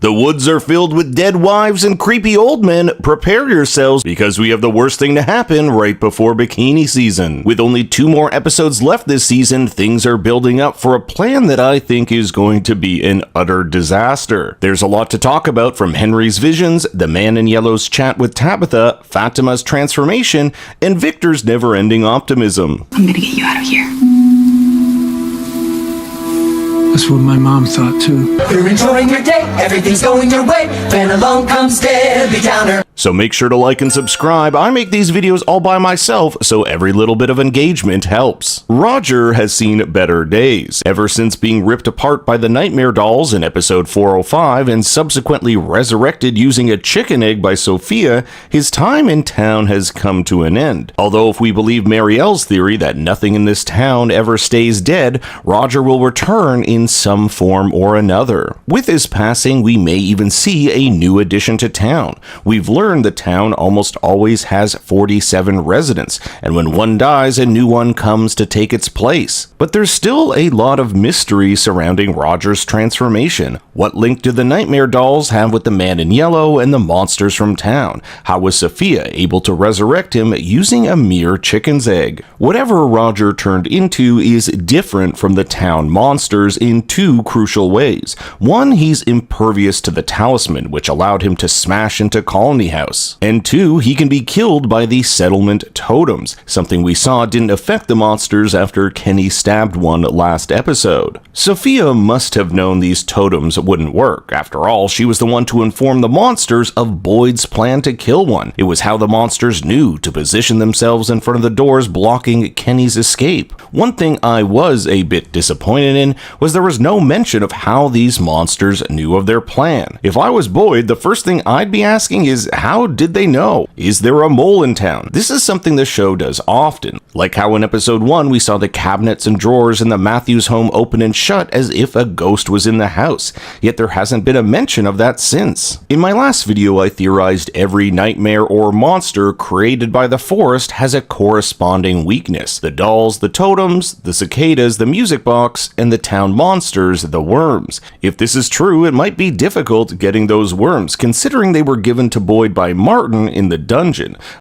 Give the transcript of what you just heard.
The woods are filled with dead wives and creepy old men. Prepare yourselves because we have the worst thing to happen right before bikini season. With only 2 more episodes left this season, things are building up for a plan that I think is going to be an utter disaster. There's a lot to talk about, from Henry's visions, the Man in Yellow's chat with Tabitha, Fatima's transformation, and Victor's never-ending optimism. I'm gonna get you out of here. That's what my mom thought too. You're enjoying your day, everything's going your way, then along comes Debbie Downer. So make sure to like and subscribe. I make these videos all by myself, so every little bit of engagement helps. Roger has seen better days. Ever since being ripped apart by the Nightmare Dolls in episode 405 and subsequently resurrected using a chicken egg by Sophia, his time in town has come to an end. Although if we believe Marielle's theory that nothing in this town ever stays dead, Roger will return in some form or another. With his passing, we may even see a new addition to town. We've learned the town almost always has 47 residents, and when one dies, a new one comes to take its place. But there's still a lot of mystery surrounding Roger's transformation. What link do the Nightmare Dolls have with the Man in Yellow and the monsters from town? How was Sophia able to resurrect him using a mere chicken's egg? Whatever Roger turned into is different from the town monsters in 2 crucial ways. One, he's impervious to the talisman, which allowed him to smash into Colony House. And 2, he can be killed by the settlement totems, something we saw didn't affect the monsters after Kenny stabbed one last episode. Sophia must have known these totems wouldn't work. After all, she was the one to inform the monsters of Boyd's plan to kill one. It was how the monsters knew to position themselves in front of the doors blocking Kenny's escape. One thing I was a bit disappointed in was there was no mention of how these monsters knew of their plan. If I was Boyd, the first thing I'd be asking is, how did they know? Is there a mole in town? This is something the show does often. Like how in episode 1 we saw the cabinets and drawers in the Matthews home open and shut as if a ghost was in the house, yet there hasn't been a mention of that since. In my last video I theorized every nightmare or monster created by the forest has a corresponding weakness. The dolls, the totems, the cicadas, the music box, and the town monsters, the worms. If this is true, it might be difficult getting those worms, considering they were given to Boyd by Martin in the dungeon.